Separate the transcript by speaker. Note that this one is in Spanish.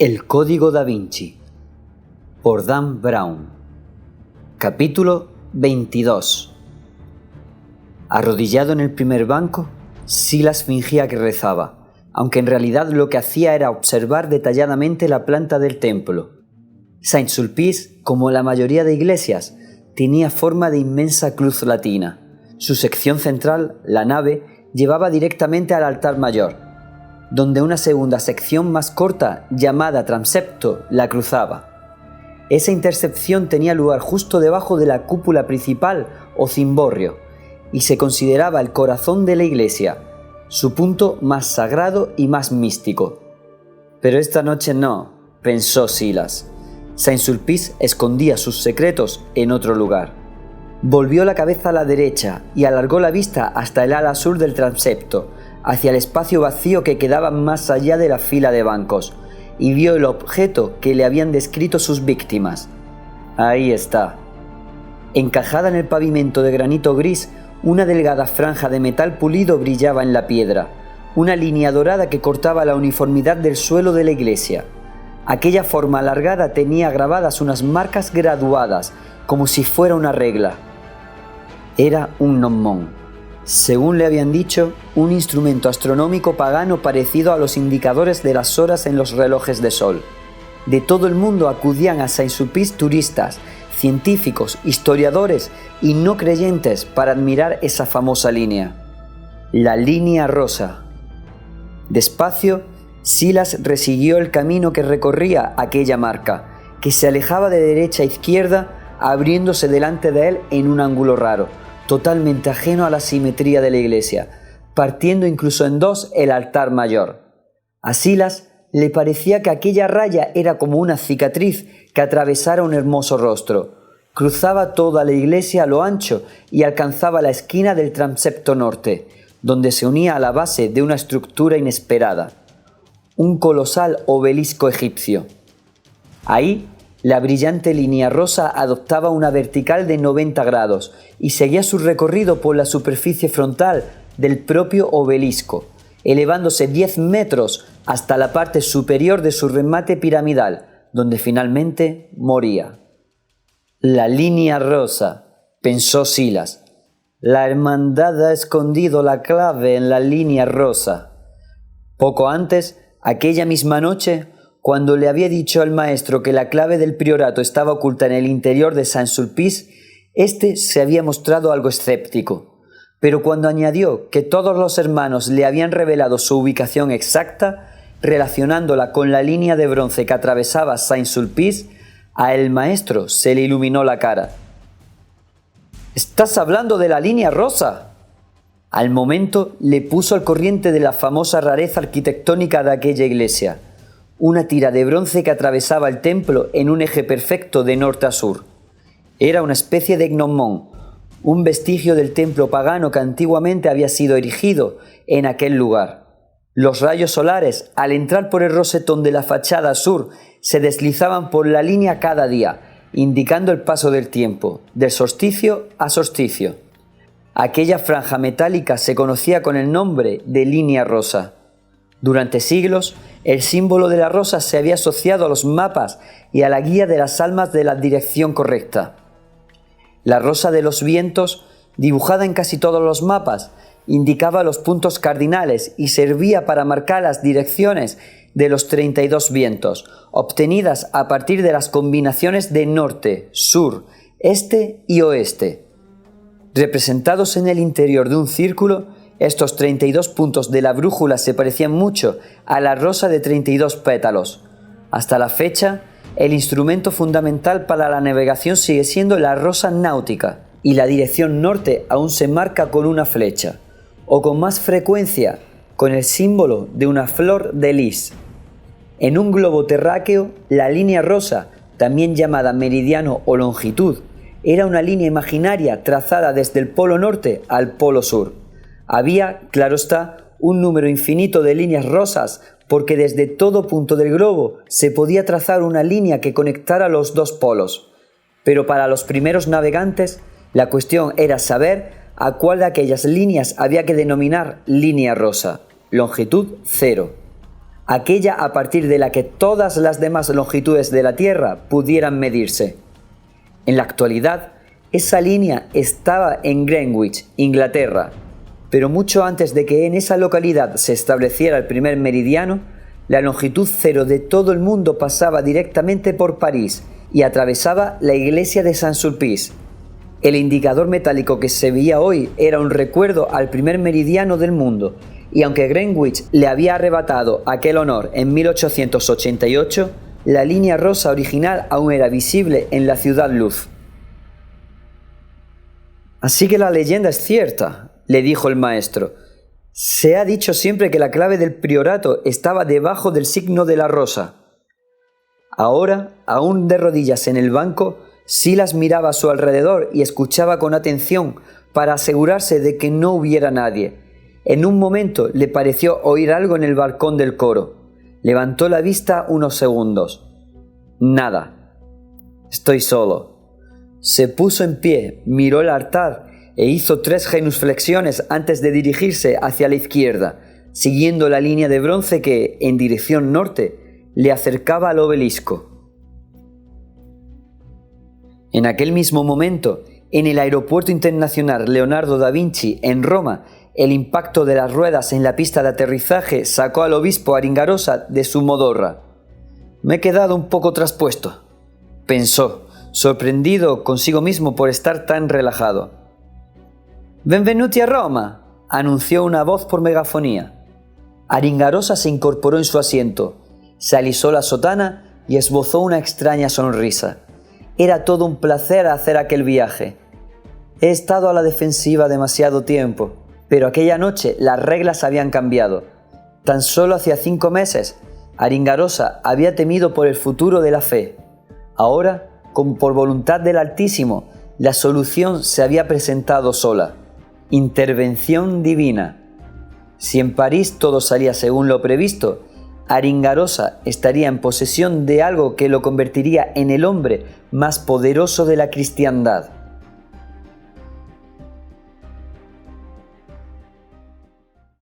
Speaker 1: El Código Da Vinci, por Dan Brown. Capítulo 22. Arrodillado en el primer banco, Silas fingía que rezaba, aunque en realidad lo que hacía era observar detalladamente la planta del templo. Saint-Sulpice, como la mayoría de iglesias, tenía forma de inmensa cruz latina. Su sección central, la nave, llevaba directamente al altar mayor, donde una segunda sección más corta, llamada transepto, la cruzaba. Esa intercepción tenía lugar justo debajo de la cúpula principal o cimborrio, y se consideraba el corazón de la iglesia, su punto más sagrado y más místico. Pero esta noche no, pensó Silas. Saint-Sulpice escondía sus secretos en otro lugar. Volvió la cabeza a la derecha y alargó la vista hasta el ala sur del transepto, hacia el espacio vacío que quedaba más allá de la fila de bancos, y vio el objeto que le habían descrito sus víctimas. Ahí está. Encajada en el pavimento de granito gris, una delgada franja de metal pulido brillaba en la piedra, una línea dorada que cortaba la uniformidad del suelo de la iglesia. Aquella forma alargada tenía grabadas unas marcas graduadas, como si fuera una regla. Era un gnomón. Según le habían dicho, un instrumento astronómico pagano parecido a los indicadores de las horas en los relojes de sol. De todo el mundo acudían a Saint-Sulpice turistas, científicos, historiadores y no creyentes para admirar esa famosa línea. La línea rosa. Despacio, Silas resiguió el camino que recorría aquella marca, que se alejaba de derecha a izquierda, abriéndose delante de él en un ángulo raro, totalmente ajeno a la simetría de la iglesia, partiendo incluso en dos el altar mayor. A Silas le parecía que aquella raya era como una cicatriz que atravesara un hermoso rostro. Cruzaba toda la iglesia a lo ancho y alcanzaba la esquina del transepto norte, donde se unía a la base de una estructura inesperada, un colosal obelisco egipcio. Ahí, la brillante línea rosa adoptaba una vertical de 90 grados y seguía su recorrido por la superficie frontal del propio obelisco, elevándose 10 metros hasta la parte superior de su remate piramidal, donde finalmente moría. La línea rosa, pensó Silas. La hermandad ha escondido la clave en la línea rosa. Poco antes, aquella misma noche, cuando le había dicho al maestro que la clave del priorato estaba oculta en el interior de Saint-Sulpice, éste se había mostrado algo escéptico. Pero cuando añadió que todos los hermanos le habían revelado su ubicación exacta, relacionándola con la línea de bronce que atravesaba Saint-Sulpice, a el maestro se le iluminó la cara. «¿Estás hablando de la línea rosa?» Al momento le puso al corriente de la famosa rareza arquitectónica de aquella iglesia, una tira de bronce que atravesaba el templo en un eje perfecto de norte a sur. Era una especie de gnomón, un vestigio del templo pagano que antiguamente había sido erigido en aquel lugar. Los rayos solares, al entrar por el rosetón de la fachada sur, se deslizaban por la línea cada día, indicando el paso del tiempo, del solsticio a solsticio. Aquella franja metálica se conocía con el nombre de línea rosa. Durante siglos, el símbolo de la rosa se había asociado a los mapas y a la guía de las almas de la dirección correcta. La rosa de los vientos, dibujada en casi todos los mapas, indicaba los puntos cardinales y servía para marcar las direcciones de los 32 vientos, obtenidas a partir de las combinaciones de norte, sur, este y oeste. Representados en el interior de un círculo, estos 32 puntos de la brújula se parecían mucho a la rosa de 32 pétalos. Hasta la fecha, el instrumento fundamental para la navegación sigue siendo la rosa náutica, y la dirección norte aún se marca con una flecha, o con más frecuencia con el símbolo de una flor de lis. En un globo terráqueo, la línea rosa, también llamada meridiano o longitud, era una línea imaginaria trazada desde el polo norte al polo sur. Había, claro está, un número infinito de líneas rosas, porque desde todo punto del globo se podía trazar una línea que conectara los dos polos. Pero para los primeros navegantes, la cuestión era saber a cuál de aquellas líneas había que denominar línea rosa, longitud 0. aquella a partir de la que todas las demás longitudes de la Tierra pudieran medirse. En la actualidad, esa línea estaba en Greenwich, Inglaterra, pero mucho antes de que en esa localidad se estableciera el primer meridiano, la longitud cero de todo el mundo pasaba directamente por París y atravesaba la iglesia de Saint-Sulpice. El indicador metálico que se veía hoy era un recuerdo al primer meridiano del mundo, y aunque Greenwich le había arrebatado aquel honor en 1888, la línea rosa original aún era visible en la ciudad luz. «Así que la leyenda es cierta», le dijo el maestro. «Se ha dicho siempre que la clave del priorato estaba debajo del signo de la rosa». Ahora, aún de rodillas en el banco, Silas miraba a su alrededor y escuchaba con atención para asegurarse de que no hubiera nadie. En un momento le pareció oír algo en el balcón del coro. Levantó la vista unos segundos. Nada. «Estoy solo». Se puso en pie, miró el altar e hizo 3 genuflexiones antes de dirigirse hacia la izquierda, siguiendo la línea de bronce que, en dirección norte, le acercaba al obelisco. En aquel mismo momento, en el Aeropuerto Internacional Leonardo da Vinci, en Roma, el impacto de las ruedas en la pista de aterrizaje sacó al obispo Aringarosa de su modorra. «Me he quedado un poco traspuesto», pensó, sorprendido consigo mismo por estar tan relajado. «Benvenuti a Roma», anunció una voz por megafonía. Aringarosa se incorporó en su asiento, se alisó la sotana y esbozó una extraña sonrisa. Era todo un placer hacer aquel viaje. He estado a la defensiva demasiado tiempo, pero aquella noche las reglas habían cambiado. Tan solo hacía 5 meses, Aringarosa había temido por el futuro de la fe. Ahora, como por voluntad del Altísimo, la solución se había presentado sola. Intervención divina. Si en París todo salía según lo previsto, Aringarosa estaría en posesión de algo que lo convertiría en el hombre más poderoso de la cristiandad.